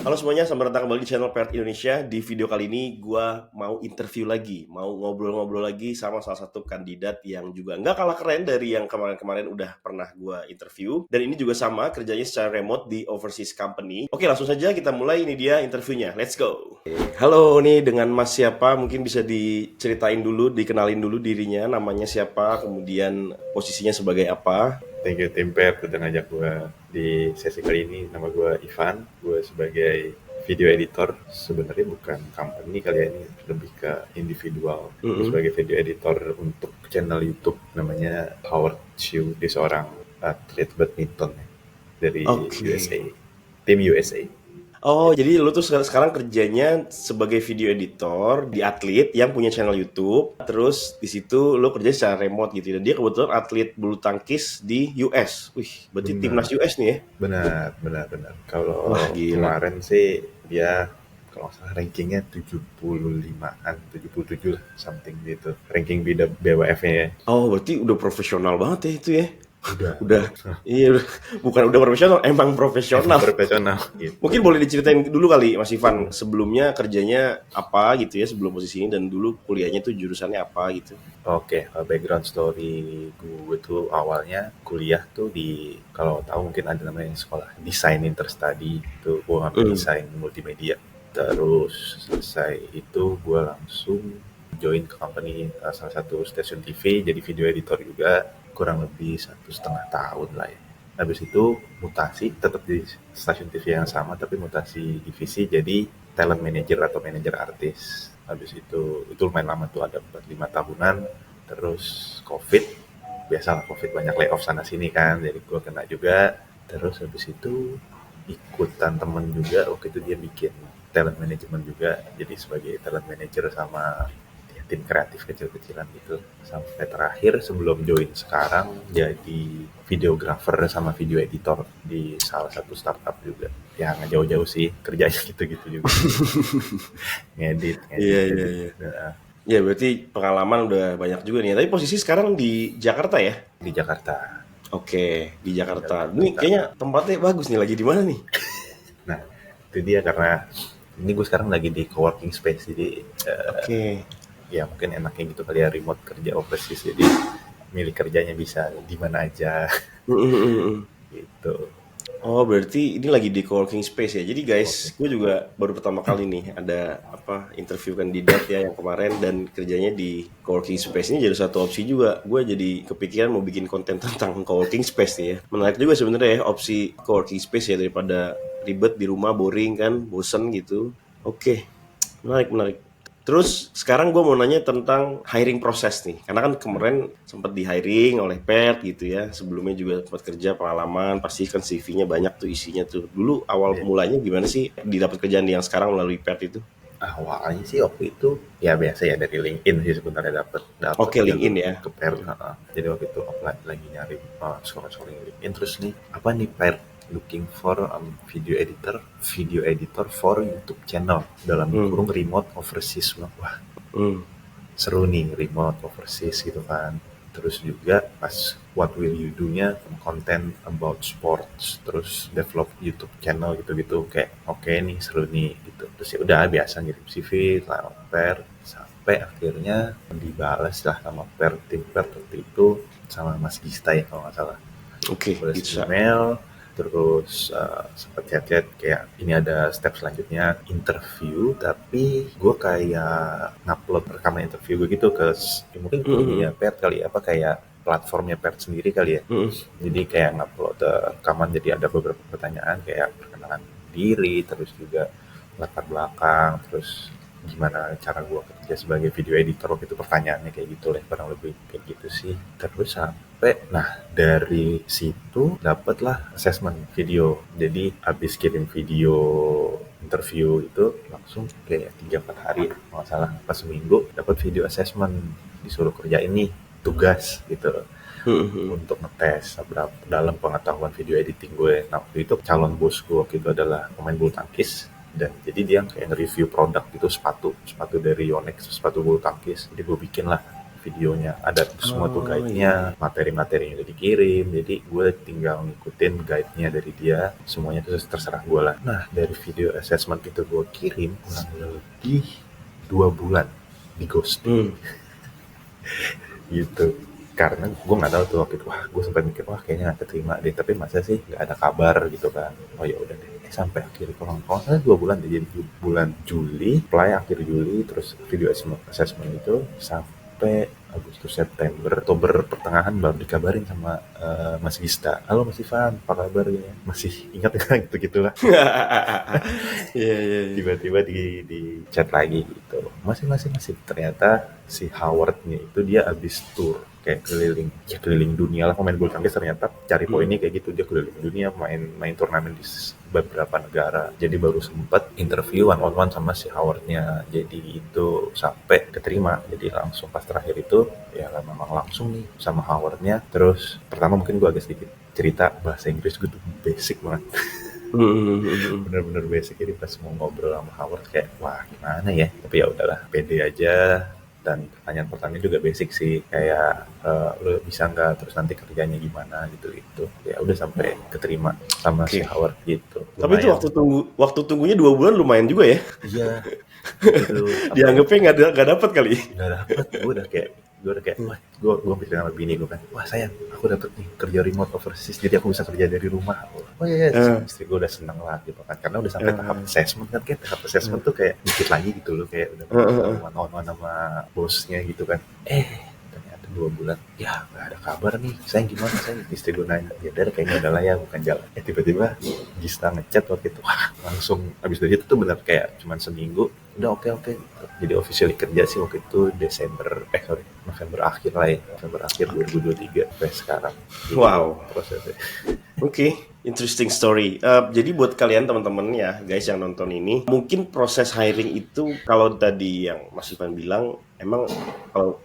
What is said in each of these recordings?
Halo semuanya, selamat datang kembali di channel Pert Indonesia. Di video kali ini gue mau interview lagi, mau ngobrol-ngobrol lagi sama salah satu kandidat yang juga nggak kalah keren dari yang kemarin-kemarin udah pernah gue interview. Dan ini juga sama, kerjanya secara remote di overseas company. Oke, langsung saja kita mulai, ini dia interviewnya. Let's go! Halo, nih dengan Mas siapa? Mungkin bisa diceritain dulu, dikenalin dulu dirinya, namanya siapa, kemudian posisinya sebagai apa. Thank you Tim Per udah ngajak gue di sesi kali ini. Nama gue Ivan, gue sebagai video editor. Sebenarnya bukan company kali ya, ini lebih ke individual. Gue sebagai video editor untuk channel YouTube namanya Howard Chu. Dia seorang atlet badminton dari USA, tim USA. Oh, jadi lu tuh sekarang kerjanya sebagai video editor di atlet yang punya channel YouTube. Terus di situ lu kerja secara remote gitu. Dan dia kebetulan atlet bulu tangkis di US. Wih, berarti timnas US nih ya? Benar. Kalau Wah, gila. kemarin sih dia kalau nggak salah rankingnya 75-an, 77 lah, something gitu. Ranking BWF-nya ya. Oh, berarti udah profesional banget ya itu ya? Udah. Udah, iya udah. Bukan udah profesional, emang profesional. Profesional gitu. Mungkin boleh diceritain dulu kali Mas Ivan, sebelumnya kerjanya apa gitu ya sebelum posisi ini, dan dulu kuliahnya tuh jurusannya apa gitu. Oke, background story gue tuh awalnya kuliah tuh di, kalau tahu mungkin ada namanya sekolah desain interstudy, itu gue ngambil desain multimedia. Terus selesai itu gue langsung join ke company, salah satu stasiun TV, jadi video editor juga, kurang lebih 1,5 tahun lah ya. Habis itu mutasi, tetap di stasiun TV yang sama, tapi mutasi divisi jadi talent manager atau manager artis. Habis itu lumayan lama tuh, ada 4-5 tahunan. Terus COVID, biasalah COVID banyak layoff sana sini kan, jadi gue kena juga. Terus habis itu ikutan temen juga, waktu itu dia bikin talent management juga, jadi sebagai talent manager sama ya, tim kreatif kecil-kecilan gitu. Sampai terakhir sebelum join sekarang jadi videographer sama video editor di salah satu startup juga. Ya nggak jauh-jauh sih, kerjanya gitu-gitu juga. ngedit Iya, ngedit iya, edit. iya. Ya berarti pengalaman udah banyak juga nih. Tapi posisi sekarang di Jakarta ya? Di Jakarta. Oke, di Jakarta. Ini Jakarta. kayaknya tempatnya bagus nih. Lagi di mana nih? Nah, itu dia, karena ini gue sekarang lagi di coworking space, jadi Oke. ya mungkin enaknya gitu kali ya, remote kerja overseas, jadi milih kerjanya bisa di mana aja gitu. Oh, berarti ini lagi di coworking space ya. Jadi guys, gue juga baru pertama kali nih ada interview kandidat ya yang kemarin, dan kerjanya di coworking space ini jadi satu opsi juga. Gue jadi kepikiran mau bikin konten tentang coworking space nih ya. Menarik juga sebenarnya ya opsi coworking space ya, daripada ribet di rumah, boring kan, bosen gitu. Oke, menarik. Terus sekarang gue mau nanya tentang hiring proses nih. Karena kan kemarin sempat di hiring oleh Pert gitu ya. Sebelumnya juga sempat kerja, pengalaman. Pasti kan CV-nya banyak tuh isinya tuh. Dulu awal Ya. mulanya gimana sih didapat kerjaan yang sekarang melalui Pert itu? Awalnya sih waktu itu ya biasa ya, dari LinkedIn sih sebenarnya dapat Oke, LinkedIn jalur ya. ke Per. Jadi waktu itu apply, lagi nyari scrolling LinkedIn, terus nih apa nih, Per looking for video editor for YouTube channel, dalam kurung remote overseas. Wah, Hmm. seru nih remote overseas gitu kan. Terus juga pas what will you do-nya content about sports, terus develop YouTube channel gitu-gitu, kayak oke nih, seru nih gitu. Terus ya udah biasa ngirim CV lewat Per, sampai akhirnya dibalas lah sama tim Per waktu itu, sama Mas Gista ya kalau nggak salah. Oke, Balas bisa. email, terus sempat chat-chat kayak ini ada step selanjutnya interview, tapi gue kayak ngupload rekaman interview gue gitu ke ya mungkin ke ininya Pert kali ya, apa kayak platformnya Pert sendiri kali ya. Jadi kayak ngupload rekaman, jadi ada beberapa pertanyaan kayak perkenalan diri, terus juga latar belakang, terus gimana cara gue kerja sebagai video editor, waktu itu pertanyaannya kayak gitu lah, kurang lebih kayak gitu sih. Terus sampai, nah dari situ dapatlah assessment video. Jadi habis kirim video interview itu langsung kayak 3-4 hari kalau nggak salah, pas seminggu dapat video assessment, disuruh kerjain nih tugas gitu untuk ngetes seberapa dalam pengetahuan video editing gue. Nah waktu itu calon bos gue waktu itu adalah pemain bulu tangkis, dan jadi dia kayak nge-review produk gitu, sepatu dari Yonex, sepatu bulu tangkis. Jadi gue bikin lah videonya, ada semua tuh Oh iya. guide-nya, materi-materinya udah dikirim, jadi gue tinggal ngikutin guide-nya dari dia, semuanya tuh terserah gue lah. Nah dari video assessment itu gue kirim kurang lebih 2 bulan di ghosting Hmm. gitu, karena gue nggak tahu tuh waktu itu, wah gue sempat mikir wah kayaknya nggak keterima deh, tapi masa sih nggak ada kabar gitu kan. Oh ya udah deh, sampai akhir kalau saya 2 bulan deh, jadi bulan Juli apply, akhir Juli, terus video assessment itu sampai Agustus, September, Oktober pertengahan baru dikabarin sama Mas Gista, halo Mas Ivan apa kabar ya, masih ingat kan gitu gitulah. Iya iya iya. Tiba-tiba di chat lagi gitu, masih ternyata si Howardnya itu dia habis tour kayak keliling dunia lah, pemain bulu tangkis ternyata cari poinnya kayak gitu, dia keliling dunia main turnamen di beberapa negara, jadi baru sempat interview one on one sama si Howardnya, jadi itu sampai keterima. Jadi langsung pas terakhir itu ya memang langsung nih sama Howardnya. Terus pertama mungkin gue agak sedikit cerita, bahasa Inggris gue tuh basic banget, bener-bener basic. Jadi pas mau ngobrol sama Howard kayak wah gimana ya, tapi ya udahlah pede aja. Dan pertanyaan-pertanyaan juga basic sih, kayak lo bisa nggak, terus nanti kerjanya gimana gitu ya udah sampai keterima sama si Oke. Howard gitu. Tapi itu Lumayan. waktu tunggunya 2 bulan lumayan juga ya. Iya, itu apa ya, Dianggapnya nggak dapet kali. nggak dapet. Gue udah kayak wah, gue bilang sama bini gue kan, wah sayang aku dapet nih kerja remote overseas, jadi aku bisa kerja dari rumah. Oh iya, Eh, istri gue udah seneng lah gitu kan, karena udah sampai tahap eh, assessment kan, kayak tahap assessment tuh kayak dikit lagi gitu loh, kayak udah eh, eh, ketemu eh. one-on-one sama bosnya gitu kan. Ternyata 2 bulan ya nggak ada kabar nih, sayang gimana sayang, istri gue nanya, ya udah kayaknya udah lah ya, bukan jalan. Tiba-tiba Gista ngechat waktu itu, wah langsung abis dari itu tuh bener kayak cuman seminggu udah oke. Jadi officially kerja sih waktu itu November akhir lah ya, November akhir 2023 sampai sekarang gitu Wow. prosesnya. Oke, interesting story. Jadi buat kalian teman-teman ya, guys yang nonton ini, mungkin proses hiring itu kalau tadi yang Mas Ivan bilang, emang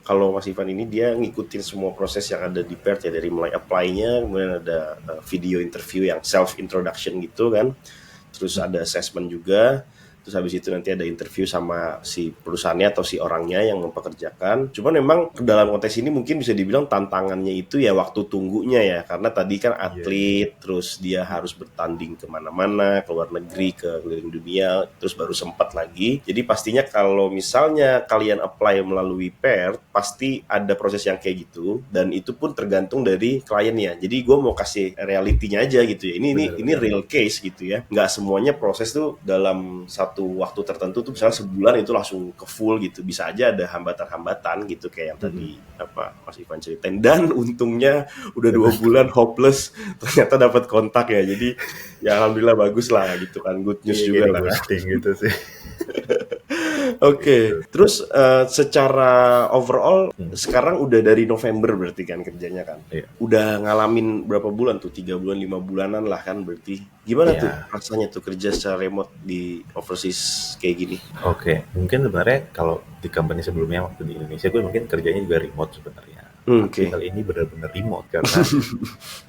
kalau Mas Ivan ini dia ngikutin semua proses yang ada di PERT ya, dari mulai apply-nya, kemudian ada video interview yang self introduction gitu kan, terus ada assessment juga. Terus habis itu nanti ada interview sama si perusahaannya atau si orangnya yang mempekerjakan. Cuman memang dalam konteks ini mungkin bisa dibilang tantangannya itu ya waktu tunggunya ya. Karena tadi kan Iya, atlet, terus dia harus bertanding kemana-mana, ke luar negeri, ke keliling dunia, terus baru sempat lagi. Jadi pastinya kalau misalnya kalian apply melalui PERT, pasti ada proses yang kayak gitu. Dan itu pun tergantung dari kliennya. Jadi gue mau kasih realitinya aja gitu ya. Ini benar-benar. real case gitu ya. Nggak semuanya proses tuh dalam satu waktu tertentu tuh misalnya sebulan itu langsung ke full gitu, bisa aja ada hambatan-hambatan gitu kayak yang tadi apa Mas Ivan ceritain. Dan untungnya udah 2 bulan hopeless ternyata dapat kontak ya, jadi ya alhamdulillah bagus lah gitu kan, good news juga Kayak lah. ghosting gitu sih. Oke, Gitu. terus secara overall sekarang udah dari November berarti kan kerjanya kan? Iya. Udah ngalamin berapa bulan tuh? 3 bulan, 5 bulanan lah kan berarti. Gimana tuh Iya. rasanya tuh kerja secara remote di overseas kayak gini? Oke, mungkin sebenarnya kalau di company sebelumnya waktu di Indonesia gue mungkin kerjanya juga remote sebenarnya. Tapi Oke, kali ini benar-benar remote karena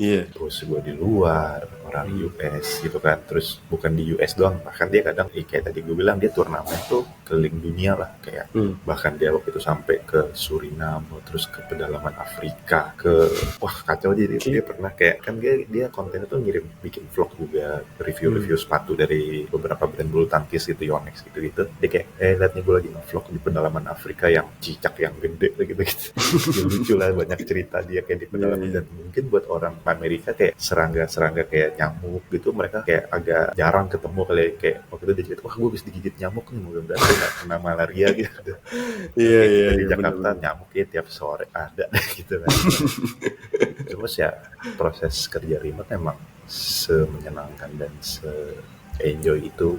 iya. bos gue di luar, orang US gitu kan. Terus bukan di US doang, bahkan dia kadang kayak tadi gue bilang, dia turnamen tuh keliling dunia lah, kayak Hmm. bahkan dia waktu itu sampai ke Suriname, terus ke pedalaman Afrika, ke wah kacau. Jadi Oke. dia pernah kayak kan dia kontennya tuh bikin vlog juga, review-review sepatu dari beberapa brand bulu tangkis gitu, Yonex gitu-gitu. Dia kayak lihat nih gue lagi nge-vlog di pedalaman Afrika yang cicak yang gede gitu-gitu. Dia lucu lah, banyak cerita dia kayak di pedalaman. Iya, iya. Dan mungkin buat orang Amerika kayak serangga-serangga kayak nyamuk gitu, mereka kayak agak jarang ketemu kali, kayak waktu itu dia cerita, wah gue habis digigit nyamuk nih, mudah-mudahan gue gak kena malaria gitu. Iya, Kayak iya, kita di iya, Jakarta benar-benar. nyamuknya tiap sore ada gitu kan. Terus ya proses kerja remote emang semenyenangkan dan se-enjoy itu.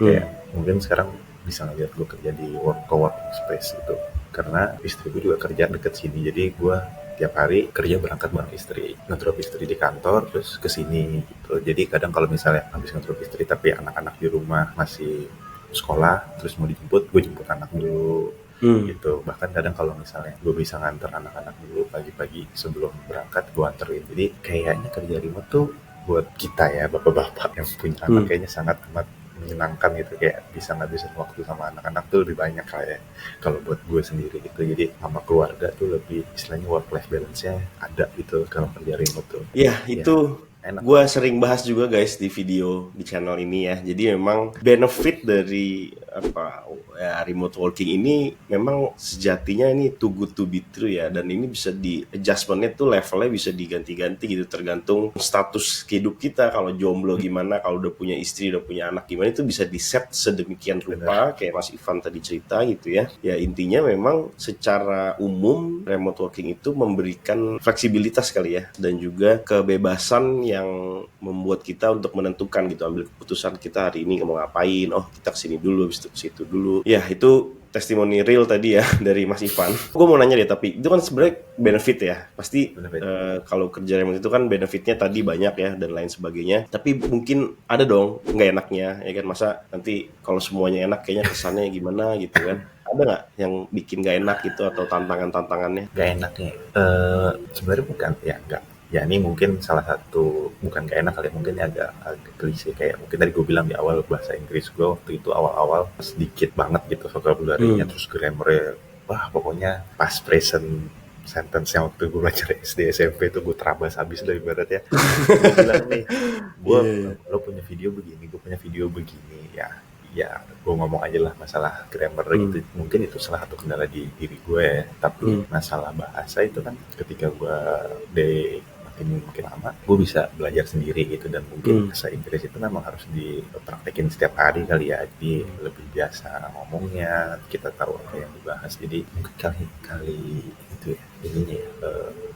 Kayak mungkin sekarang bisa ngeliat gue kerja di coworking space gitu, karena istri gue juga kerja deket sini, jadi gue tiap hari kerja berangkat bareng istri, ngedrop istri di kantor terus ke sini gitu. Jadi kadang kalau misalnya habis ngedrop istri tapi anak-anak di rumah masih sekolah, terus mau dijemput, gue jemput anak dulu gitu. Bahkan kadang kalau misalnya gue bisa nganter anak-anak dulu pagi-pagi sebelum berangkat, gue anterin. Jadi kayaknya kerja remote tuh buat kita ya, bapak-bapak yang punya anak, kayaknya sangat amat menyenangkan gitu, kayak bisa ngabisin waktu sama anak-anak tuh lebih banyak kayak kalau buat gue sendiri gitu. Jadi sama keluarga tuh lebih istilahnya work life balance-nya ada gitu kalau kerja remote tuh. Ya, Ya itu enak gue lah. sering bahas juga guys di video di channel ini ya. Jadi memang benefit dari apa ya, remote working ini memang sejatinya ini too good to be true ya. Dan ini bisa di adjustmentnya tuh levelnya bisa diganti-ganti gitu tergantung status hidup kita. Kalau jomblo gimana, kalau udah punya istri, udah punya anak gimana, itu bisa di set sedemikian Bener. rupa kayak Mas Ivan tadi cerita gitu ya. Ya intinya memang secara umum remote working itu memberikan fleksibilitas kali ya dan juga kebebasan yang membuat kita untuk menentukan gitu, ambil keputusan kita hari ini mau ngapain, oh kita kesini dulu, habis itu ke situ dulu. Ya itu testimoni real tadi ya dari Mas Ivan. Gue mau nanya deh, tapi itu kan sebenarnya benefit ya. Pasti Bener. kalau kerja remote itu kan benefitnya tadi banyak ya dan lain sebagainya. Tapi mungkin ada dong nggak enaknya ya kan, masa nanti kalau semuanya enak kayaknya kesannya gimana gitu kan. Ada nggak yang bikin nggak enak gitu atau tantangan-tantangannya? Gak enaknya sebenarnya bukan ya, enggak ya, ini mungkin salah satu, bukan gak enak kali ya, mungkin agak klise, kayak mungkin tadi gue bilang di awal bahasa Inggris gue waktu itu awal-awal sedikit banget gitu vocabulary-nya, Hmm. terus grammar-nya, wah pokoknya pas present sentence yang waktu gue belajar SD SMP itu gue terabas habis dari barat ya. Gue bilang nih, gue Iya, iya. lo punya video begini, gue punya video begini, ya ya gue ngomong aja lah masalah grammar Hmm. gitu, mungkin itu salah satu kendala di diri gue ya. Tapi Hmm. masalah bahasa itu kan ketika gue makin lama gue bisa belajar sendiri gitu, dan mungkin Hmm. bahasa Inggris itu memang harus dipraktekin setiap hari kali ya, jadi lebih biasa ngomongnya, kita tahu apa yang dibahas, jadi mungkin kali itu ya ininya ya,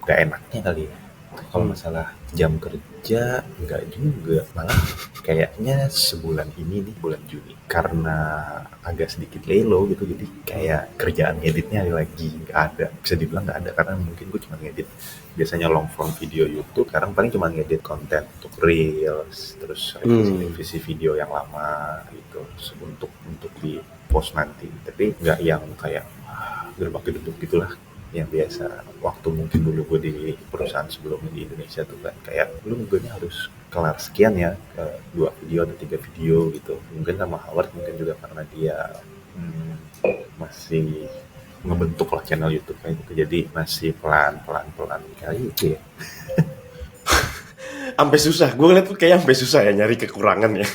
gak enaknya kali ya. Kalau Hmm. masalah jam kerja enggak juga, malah kayaknya sebulan ini nih, bulan Juni, karena agak sedikit lelo gitu, jadi kayak kerjaan editnya lagi nggak ada, bisa dibilang nggak ada, karena mungkin gue cuma ngedit biasanya long form video YouTube, sekarang paling cuma ngedit konten untuk reels, terus Hmm. revisi video yang lama gitu untuk di post nanti, tapi nggak yang kayak gerbak gedebuk gitulah yang biasa waktu mungkin dulu gue di perusahaan sebelumnya di Indonesia tuh kan, kayak lu minggunya harus kelar sekian ya, 2 video atau 3 video gitu. Mungkin sama Howard mungkin juga karena dia masih ngebentuk lah channel YouTube kayak gitu, jadi masih pelan kali itu ya. Sampai susah. Gue ngeliat tuh kayak sampai susah ya nyari kekurangan ya.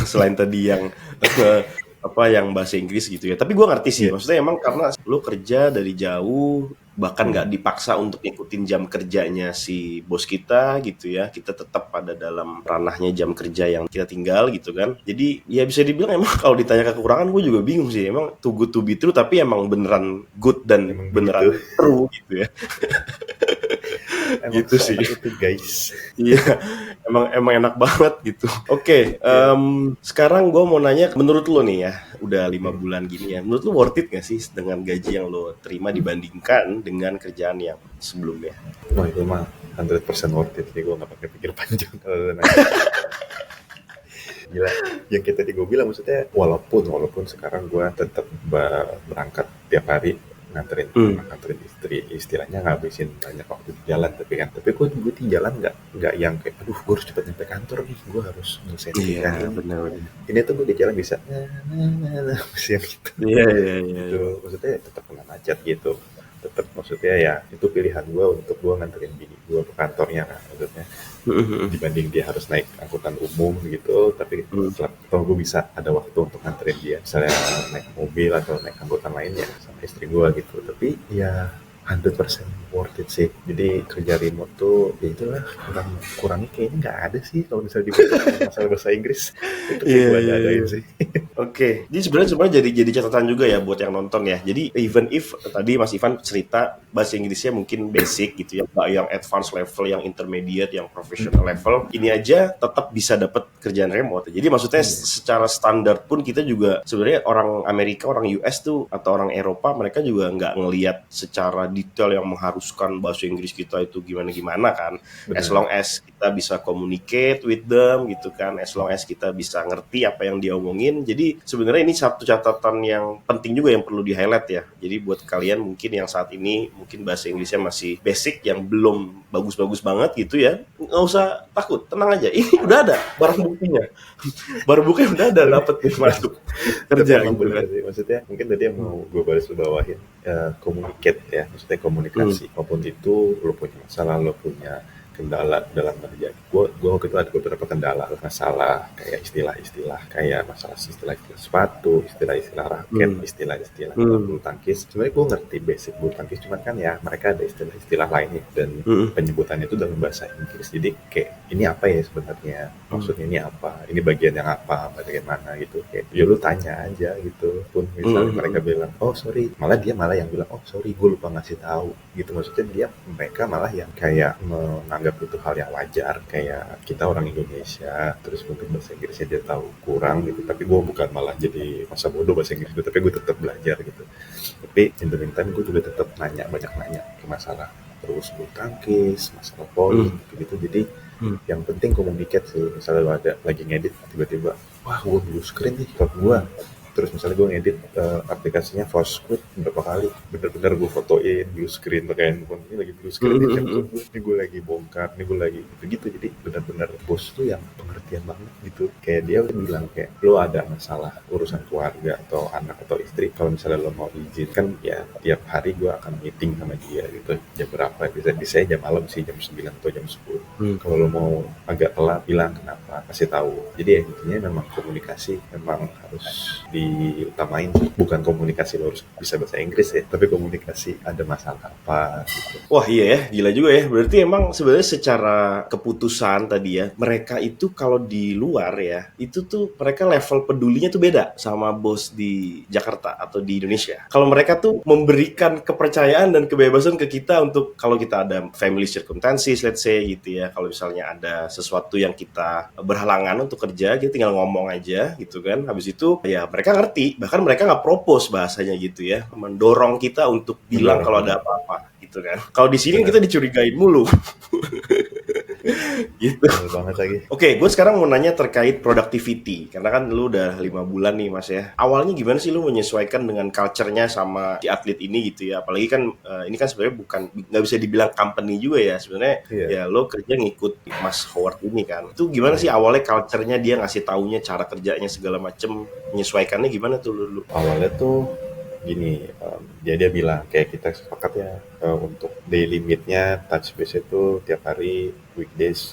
Selain tadi yang apa yang bahasa Inggris gitu ya. Tapi gue ngerti sih. Iya. Maksudnya emang karena lu kerja dari jauh, bahkan Hmm. nggak dipaksa untuk ngikutin jam kerjanya si bos kita gitu ya. Kita tetap pada dalam ranahnya jam kerja yang kita tinggal gitu kan. Jadi ya bisa dibilang emang kalau ditanya kekurangan gue juga bingung sih. Emang too good to be true, tapi emang beneran good dan Emang begitu. beneran true gitu ya. Emang Gitu sih. seenak itu guys. Iya, emang enak banget gitu. Oke, Iya. sekarang gue mau nanya, menurut lo nih ya, udah 5 Hmm. bulan gini ya, menurut lo worth it gak sih dengan gaji yang lo terima dibandingkan dengan kerjaan yang sebelumnya? Wah itu mah 100% worth it sih, gue gak pakai pikir panjang kalau lu nanya. Gila, yang kita tadi gue bilang, maksudnya walaupun sekarang gue tetap berangkat tiap hari nganterin Hmm. anak, nganterin istri, istilahnya ngabisin banyak waktu di jalan, tapi gue di jalan nggak yang kayak aduh gue harus cepet nyampe kantor nih, gue harus nyelesain kerjaan Iya, ini. benar. Ini tuh gue di jalan bisa masih yang gitu. Iya, iya, iya. Gitu, maksudnya tetap kena macet gitu, tetap, maksudnya ya itu pilihan gue untuk gue nganterin bini gue ke kantornya kan, maksudnya dibanding dia harus naik angkutan umum gitu, tapi Hmm. kalau gue bisa ada waktu untuk nganterin dia, misalnya naik mobil atau naik angkutan lainnya sama istri gue gitu. Tapi ya 100% worth it sih. Jadi kerja remote tuh ya itulah, kurangnya kayaknya nggak ada sih kalau misalnya dibutuhkan masalah bahasa Inggris. Itu kayak Iya, gue iya, ada-adain iya. sih. Oke, jadi sebenarnya jadi catatan juga ya buat yang nonton ya. Jadi even if tadi Mas Ivan cerita bahasa Inggrisnya mungkin basic gitu ya, nggak yang advance level, yang intermediate, yang professional level, ini aja tetap bisa dapat kerjaan remote. Jadi maksudnya secara standar pun kita juga sebenarnya orang Amerika, orang US tuh atau orang Eropa, mereka juga nggak ngelihat secara detail yang mengharuskan bahasa Inggris kita itu gimana-gimana kan. As long Benar. as kita bisa communicate with them gitu kan, as long as kita bisa ngerti apa yang dia omongin. Jadi sebenarnya ini satu catatan yang penting juga yang perlu di-highlight ya. Jadi buat kalian mungkin yang saat ini mungkin bahasa Inggrisnya masih basic, yang belum bagus-bagus banget gitu ya, nggak usah takut, tenang aja. Ini udah ada barang buktinya. Barang buktinya udah ada, Tapi dapet nih masuk tapi kerja emang gitu bener kan. sih, maksudnya mungkin tadi yang mau gue baris bawahin, communicate ya, maksudnya Hmm. komunikasi. Apapun itu, lo punya masalah, lo punya kendala dalam kerja. Gue waktu itu ada beberapa kendala, masalah kayak istilah-istilah, kayak masalah istilah-istilah sepatu, istilah-istilah raket, Hmm. istilah-istilah dalam Hmm. bulu tangkis. Sebenarnya gue ngerti basic bulu tangkis, cuman kan ya mereka ada istilah-istilah lainnya dan Hmm. penyebutannya itu dalam bahasa Inggris. Jadi kayak ini apa ya sebenarnya? Maksudnya ini apa? Ini bagian yang apa? Bagian mana gitu? Kayak ya lu tanya aja gitu. Pun misalnya mereka Hmm. bilang, oh sorry, malah dia malah yang bilang, oh sorry, gue lupa ngasih tahu gitu. Maksudnya mereka malah yang kayak menganggap itu hal yang wajar, kayak kita orang Indonesia terus mungkin bahasa Inggrisnya dia tahu kurang gitu, tapi gue bukan malah jadi masa bodoh bahasa Inggris gue, tapi gue tetap belajar gitu. Tapi in the meantime gue juga tetap banyak nanya ke masalah terus bulu tangkis, masalah poli Hmm. gitu. Jadi Hmm. yang penting komunikasi sih. Misalnya lo ada lagi ngedit tiba-tiba, wah gue blue screen nih kalau gue, terus misalnya gue ngedit aplikasinya Force Squid berapa kali, bener-bener gue fotoin blue screen pakai handphone, ini lagi blue screen nih Hmm. handphone gue, ini gue lagi bongkar, ini gue lagi gitu. Jadi bener-bener bos tuh yang pengertian banget gitu. Kayak dia udah bilang kayak lo ada masalah urusan keluarga atau anak atau istri, kalau misalnya lo mau izin kan ya tiap hari gue akan meeting sama dia gitu, jam berapa, bisa jam malam sih, jam 9 atau jam 10. Hmm. Kalau lo mau agak telat bilang kenapa, kasih tahu. Jadi ya intinya memang komunikasi memang harus diutamain, bukan komunikasi lo harus bisa bahasa Inggris ya, tapi komunikasi ada masalah apa gitu. Wah iya ya, gila juga ya. Berarti emang sebenarnya secara keputusan tadi ya, mereka itu kalau di luar ya, itu tuh mereka level pedulinya tuh beda sama bos di Jakarta atau di Indonesia. Kalau mereka tuh memberikan kepercayaan dan kebebasan ke kita untuk kalau kita ada family circumstances, let's say gitu ya. Kalau misalnya ada sesuatu yang kita berhalangan untuk kerja, kita tinggal ngomong aja gitu kan. Habis itu ya mereka ngerti, bahkan mereka nggak propose bahasanya gitu ya, mendorong kita untuk bilang Benar, kalau ada benar, apa-apa gitu kan. Kalau di sini kita benar, dicurigain mulu gitu. benar banget lagi. Oke, gue sekarang mau nanya terkait productivity. Karena kan lu udah 5 bulan nih mas ya. Awalnya gimana sih lu menyesuaikan dengan culture-nya sama si atlet ini gitu ya. Apalagi kan ini kan sebenarnya bukan, nggak bisa dibilang company juga ya. Sebenarnya Iya, ya lo kerja ngikut Mas Howard ini kan. Itu gimana sih iya. awalnya culture-nya, dia ngasih taunya cara kerjanya segala macem. Menyesuaikannya gimana tuh lu? Awalnya tuh gini, dia bilang kayak kita sepakat ya, untuk day limitnya touch base itu tiap hari weekdays,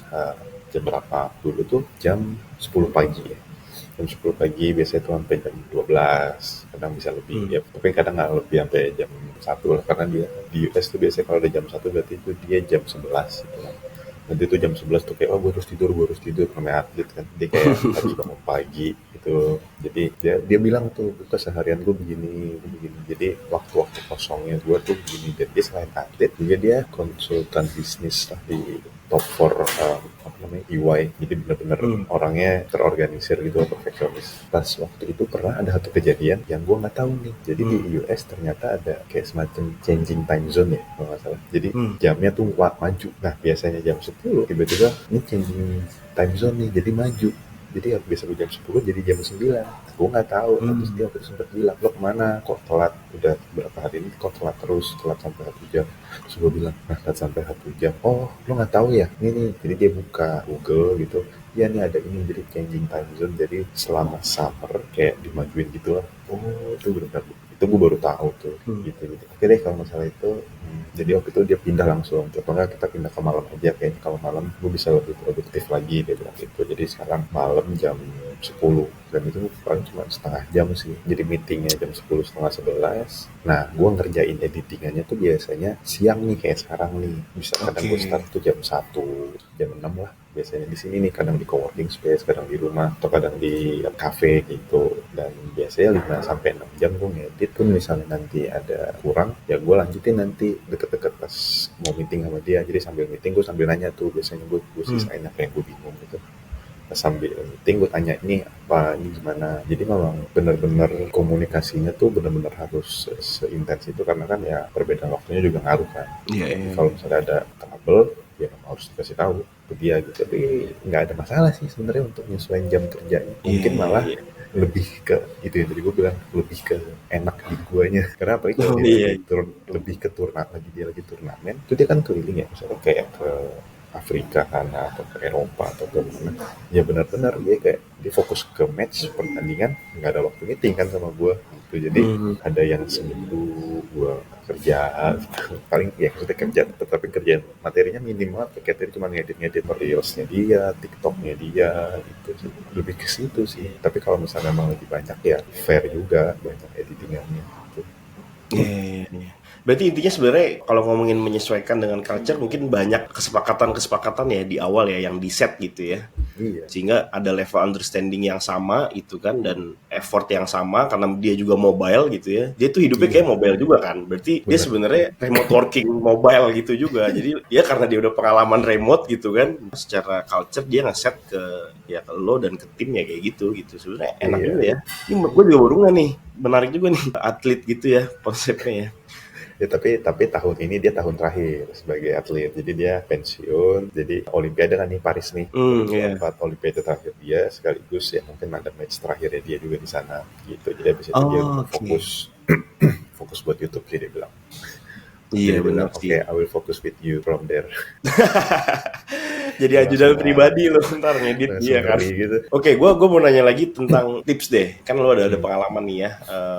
jam berapa dulu tuh jam 10 pagi ya. Jam 10 pagi biasanya tuh sampai jam 12, kadang bisa lebih Hmm. ya, tapi kadang nggak lebih sampai jam 1 lah, karena dia di US tuh biasanya kalau udah jam 1 berarti itu dia jam 11 gitu kan. Nanti tuh jam 11 tuh kayak, oh gue harus tidur, namanya atlet kan, dia kayak harus bangun pagi gitu. Jadi dia bilang tuh, gue keseharian gue begini, jadi waktu-waktu kosongnya gue tuh begini. Dan dia selain atlet juga dia konsultan bisnis lah di top 4 apa namanya EY. Jadi benar-benar Hmm. orangnya terorganisir gitu, perfeksionis. Pas waktu itu pernah ada satu kejadian yang gue nggak tahu nih. Jadi di Hmm. US ternyata ada kayak semacam changing time zone ya kalau nggak salah. Jadi Hmm. jamnya tuh maju. Nah biasanya jam 10 tiba-tiba ini changing time zone nih, jadi maju. Jadi yang biasa jam 10 jadi jam 9. Gue nggak tahu. Nah, terus dia Hmm. waktu itu sempat bilang, lo kemana? Kok telat? Udah berapa hari ini kok telat terus? Telat sampai 1 jam. Terus gue bilang, nah telat sampai 1 jam. Oh, lo nggak tahu ya? Ini nih. Jadi dia buka Google gitu. Ya nih ada ini, jadi changing time zone. Jadi selama summer kayak dimajuin gitu lah. Oh, itu benar. Itu gue baru tahu tuh. Hmm. Gitu. Oke deh kalau masalah itu. Jadi waktu itu dia pindah langsung. Atau enggak kita pindah ke malam aja. Kayaknya kalau malam gue bisa lebih produktif lagi. Dia bilang gitu. Jadi sekarang malam jam 10. Dan itu paling cuma setengah jam sih. Jadi meetingnya jam 10 setengah 11. Nah gue ngerjain editingannya tuh biasanya siang nih kayak sekarang nih. Bisa kadang gue start Oke. tuh jam 1, jam 6 lah. Biasanya di sini nih, kadang di coworking space, kadang di rumah, atau kadang di cafe gitu. Dan biasanya 5 sampai 6 jam gue ngedit. Pun misalnya nanti ada kurang, ya gue lanjutin nanti deket-deket pas mau meeting sama dia. Jadi sambil meeting gue sambil nanya tuh, biasanya gue Hmm. sisain apa yang gue bingung gitu. sambil meeting gue tanya ini apa, ini gimana. Jadi memang benar-benar komunikasinya tuh benar-benar harus seintens itu, karena kan ya perbedaan waktunya juga ngaruh kan. Iya, Tapi iya. kalau misalnya ada trouble ya harus dikasih tahu ke dia gitu. Tapi nggak ada masalah sih sebenarnya untuk nyesuaiin jam kerjanya. Iya, Mungkin iya, malah iya. lebih ke itu yang tadi gue bilang, lebih ke enak di guanya. Karena apalagi kalau Oh dia iya. lagi lebih ke turnamen itu dia kan keliling ya, misalnya kayak ke Afrika sana atau ke Eropa atau ke mana, ya benar-benar dia kayak dia fokus ke match pertandingan, nggak ada waktu meeting kan sama gue gitu. Jadi Hmm. ada yang seminggu gue kerja gitu. Paling ya maksudnya kerja, tetapi kerjaan materinya minim banget, kayak tadi cuma ngedit-ngedit reelsnya dia, TikToknya dia gitu sih. Lebih ke situ sih. Tapi kalau misalnya memang lebih banyak ya fair juga, banyak editingannya gitu. Iya, iya, iya. Berarti intinya sebenarnya kalau ngomongin menyesuaikan dengan culture mungkin banyak kesepakatan-kesepakatan ya di awal ya yang di set gitu ya. Iya, Sehingga ada level understanding yang sama itu kan dan effort yang sama karena dia juga mobile gitu ya. Dia tuh hidupnya kayak iya, mobile juga kan. Berarti dia bener. sebenarnya remote working mobile gitu juga. Jadi ya karena dia udah pengalaman remote gitu kan. Secara culture dia nge-set ke ya ke lo dan ke timnya kayak gitu gitu. Sebenarnya enak juga Iya. ya. Ini menurut gue juga baru nggak nih. Menarik juga nih atlet gitu ya konsepnya ya. Ya, tapi tahun ini dia tahun terakhir sebagai atlet. Jadi dia pensiun. Jadi Olimpiade kan nih Paris nih Iya. 2024, Olimpiade terakhir dia, sekaligus ya mungkin ada match terakhirnya dia juga di sana gitu. Jadi habis itu dia Oh, udah oke. fokus buat YouTube sih dia bilang. Iya Jadi dia benar bilang oke, sih. I will focus with you from there. Jadi Gue ajudan langsung pribadi lo ntar ngedit langsung dia kan. ngeri gitu. Oke, gua mau nanya lagi tentang tips deh. Kan lo ada Hmm. pengalaman nih ya.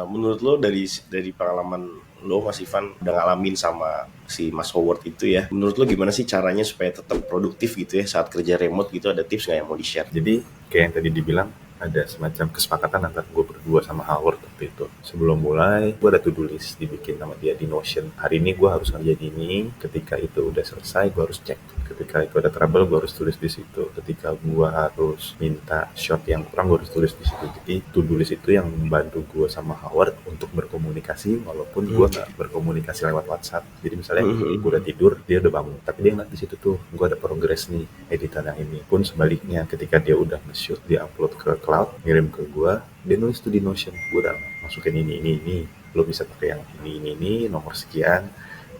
Menurut lo dari pengalaman lo Mas Ivan udah ngalamin sama si Mas Howard itu ya. Menurut lo gimana sih caranya supaya tetap produktif gitu ya saat kerja remote gitu, ada tips nggak yang mau di-share? Jadi kayak yang tadi dibilang, ada semacam kesepakatan antara gue berdua sama Howard waktu itu. Sebelum mulai, gue ada to-do list dibikin sama dia di Notion. Hari ini gue harus ngerjain ini, ketika itu udah selesai gue harus cek. Ketika itu ada trouble gue harus tulis di situ. Ketika gue harus minta shot yang kurang gue harus tulis di situ. Jadi to-do list itu yang membantu gue sama Howard untuk berkomunikasi walaupun gue Oke. nggak berkomunikasi lewat WhatsApp. Jadi misalnya gue Mhm. udah tidur, dia udah bangun, tapi dia ngeliat di situ tuh gue ada progres nih editan yang ini. Pun sebaliknya, ketika dia udah nge-shoot, dia upload ke cloud, ngirim ke gue, dia nulis tuh di Notion, gue udah masukin ini, lo bisa pakai yang ini, nomor sekian,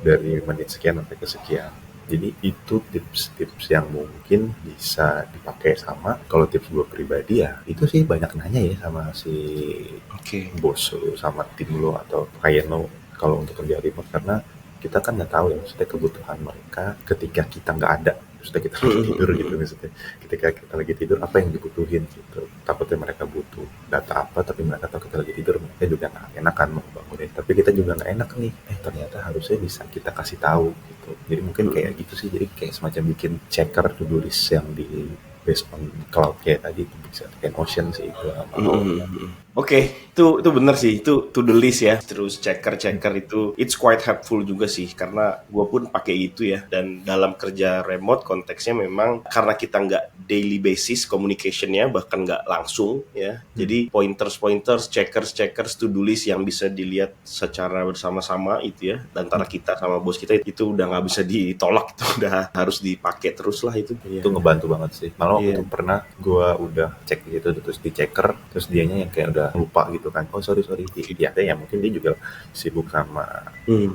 dari menit sekian sampai ke sekian. Jadi itu tips-tips yang mungkin bisa dipakai. Sama kalau tips gue pribadi ya itu sih, banyak nanya ya sama si Oke. bos lo sama tim lo atau klien lo kalau untuk kerja remote, karena kita kan nggak tahu ya maksudnya kebutuhan mereka ketika kita nggak ada, maksudnya kita lagi tidur gitu, maksudnya ketika kita lagi tidur apa yang dibutuhin gitu. Takutnya mereka butuh data apa tapi mereka tahu kita lagi tidur, mereka juga nggak enak kan mau bangunin, tapi kita juga nggak enak nih, ternyata harusnya bisa kita kasih tahu gitu. Jadi mungkin kayak gitu sih, jadi kayak semacam bikin checker to do list yang di based on cloud kayak tadi, itu bisa pakai Notion sih itu sama Howard. Oke, itu benar sih, itu to the list ya. Terus checker itu it's quite helpful juga sih karena gue pun pakai itu ya. Dan dalam kerja remote konteksnya memang karena kita nggak daily basis communicationnya bahkan nggak langsung ya. Jadi pointers, checkers, to do list yang bisa dilihat secara bersama-sama itu ya. Antara kita sama bos kita itu udah nggak bisa ditolak, itu udah harus dipakai terus lah itu. Itu Iya, ngebantu banget sih. Malah waktu iya. itu pernah gue udah cek gitu terus di checker, terus dianya yang kayak udah lupa gitu kan, oh sorry Oke. ya mungkin dia juga sibuk sama Hmm.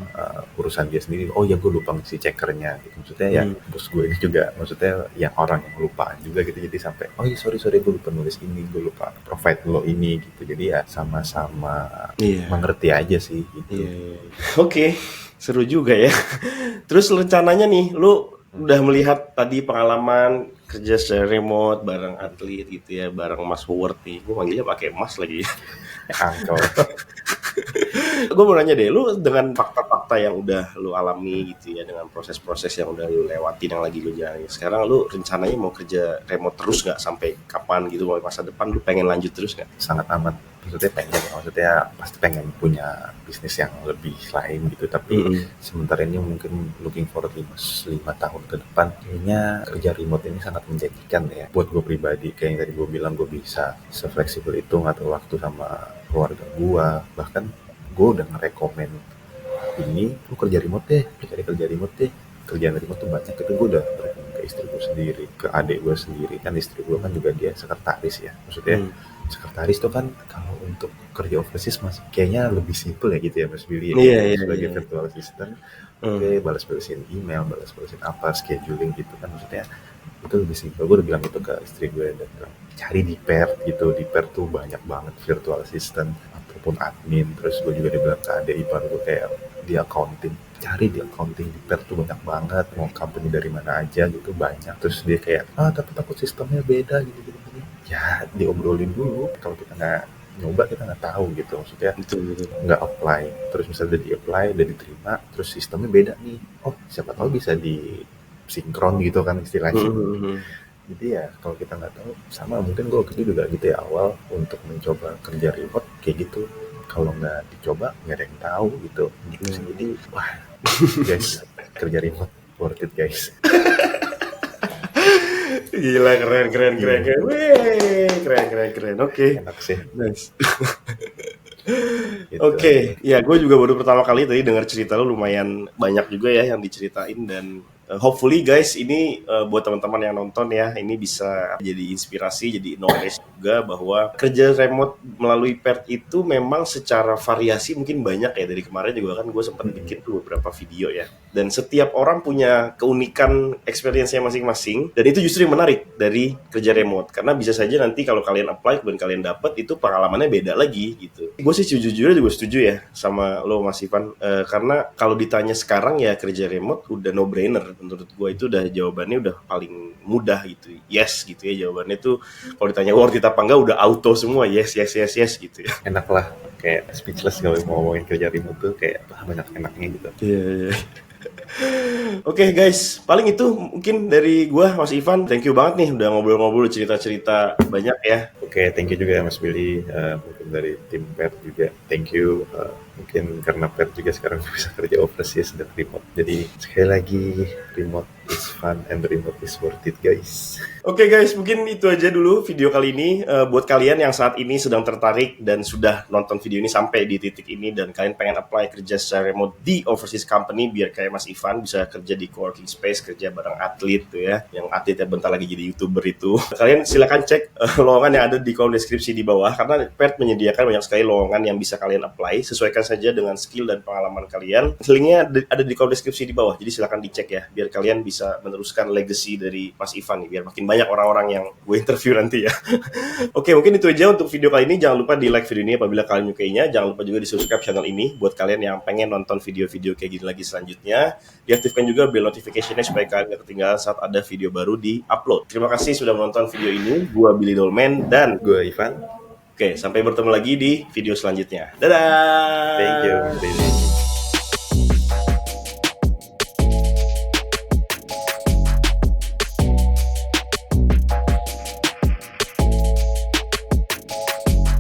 urusan dia sendiri. Oh ya gue lupa ngisi checkernya gitu, maksudnya ya Hmm. bos gue ini juga maksudnya yang orang yang lupaan juga gitu, jadi sampai oh iya sorry gue lupa nulis ini, gue lupa provide lo ini gitu. Jadi ya sama-sama Iya. mengerti aja sih gitu. Iya, iya, iya. Oke, seru juga ya. Terus rencananya nih, lu udah melihat tadi pengalaman kerja secara remote bareng atlet gitu ya, bareng Mas Howard nih. Gue manggilnya pakai Mas lagi. Uncle. Gue mau nanya deh, lu dengan fakta-fakta yang udah lu alami gitu ya, dengan proses-proses yang udah lu lewatin, yang lagi lu jalani. Sekarang lu rencananya mau kerja remote terus nggak sampai kapan gitu? Mau masa depan lu pengen lanjut terus nggak? Sangat amat, maksudnya pengen, maksudnya pasti pengen punya bisnis yang lebih lain gitu, tapi Mm-mm. sementara ini mungkin looking forward 5 tahun ke depan kayaknya kerja remote ini sangat menjanjikan ya buat gue pribadi. Kayak yang tadi gue bilang, gue bisa se-fleksibel itu ngatur waktu sama keluarga gue. Bahkan gue udah ngerekomen ini, lu kerja remote deh, lu cari kerja remote deh kerjaan remote tuh banyak, itu gue udah rekomend ke istri gue sendiri, ke adik gue sendiri. Kan istri gue kan juga dia sekretaris ya, maksudnya sekretaris tuh kan kalau untuk kerja overseas masih kayaknya lebih simple ya gitu ya Mas Billy ya, Iya, gitu. iya, Sebagai iya. virtual assistant, oke, balas-balasin email, balas-balasin apa, scheduling gitu kan, maksudnya itu lebih simpel. Gue udah bilang itu ke istri gue dan bilang, cari di Pair gitu, di Pair tuh banyak banget virtual assistant ataupun admin. Terus gue juga dibilang ke adik ipar gue kayak di accounting, cari di accounting di Pair tuh banyak banget, mau company dari mana aja gitu banyak. Terus dia kayak tapi takut sistemnya beda gitu gitu, ya diobrolin dulu. Kalau kita nggak nyoba kita nggak tahu gitu, maksudnya Betul, betul. nggak apply, terus misalnya udah di apply, udah diterima, terus sistemnya beda nih, oh siapa tahu bisa di sinkron gitu kan istilahnya. Jadi ya kalau kita nggak tahu, sama mungkin gue waktu itu juga gitu ya, awal untuk mencoba kerja remote kayak gitu, kalau nggak dicoba nggak ada yang tahu gitu sih. Jadi wah guys, kerja remote worth it guys. Gila, keren, keren, keren, keren. Wih, keren, keren, keren. Oke. Enak sih Nice. gitu. Oke, ya gue juga baru pertama kali tadi dengar cerita lu, lumayan banyak juga ya yang diceritain, dan hopefully guys ini buat teman-teman yang nonton ya, ini bisa jadi inspirasi, jadi knowledge juga bahwa kerja remote melalui PERT itu memang secara variasi mungkin banyak ya. Dari kemarin juga kan gue sempat bikin tuh beberapa video ya, dan setiap orang punya keunikan experience-nya masing-masing, dan itu justru yang menarik dari kerja remote, karena bisa saja nanti kalau kalian apply dan kalian dapat itu pengalamannya beda lagi gitu. Gue sih jujur-jujurnya juga setuju ya sama lo Mas Ivan, karena kalau ditanya sekarang ya kerja remote udah no brainer menurut gue, itu udah jawabannya udah paling mudah gitu, yes gitu ya jawabannya tuh. Kalau ditanya worth it apa enggak udah auto semua, yes yes yes yes gitu ya. Enak lah, kayak speechless kalau mau ngomongin kerja remote tuh, kayak banyak enaknya gitu. Iya, iya. Oke guys, paling itu mungkin dari gua Mas Ivan. Thank you banget nih udah ngobrol-ngobrol, cerita-cerita banyak ya. Oke, thank you juga ya Mas Billy. Mungkin dari tim PER juga, thank you. Mungkin karena PER juga sekarang bisa kerja overseas dan remote. Jadi sekali lagi, remote is fun and remote is worth it guys. Oke guys, mungkin itu aja dulu video kali ini. Buat kalian yang saat ini sedang tertarik dan sudah nonton video ini sampai di titik ini, dan kalian pengen apply kerja secara remote di overseas company biar kayak Mas Ivan bisa kerja di coworking space, kerja bareng atlet tuh ya, yang atletnya bentar lagi jadi YouTuber itu. Kalian silakan cek lowongan yang ada di kolom deskripsi di bawah, karena PERT menyediakan banyak sekali lowongan yang bisa kalian apply. Sesuaikan saja dengan skill dan pengalaman kalian. Linknya ada di kolom deskripsi di bawah, jadi silakan dicek ya, biar kalian bisa meneruskan legacy dari Mas Ivan nih, biar makin banyak orang-orang yang gue interview nanti ya. Oke, mungkin itu aja untuk video kali ini. Jangan lupa di like video ini apabila kalian menyukainya. Jangan lupa juga di subscribe channel ini buat kalian yang pengen nonton video-video kayak gini lagi selanjutnya. Diaktifkan juga bell notification-nya supaya kalian gak ketinggalan saat ada video baru di upload. Terima kasih sudah menonton video ini. Gua Billy Dolmen dan Gue Ivan. oke, sampai bertemu lagi di video selanjutnya. Dadah. Thank you, Billy.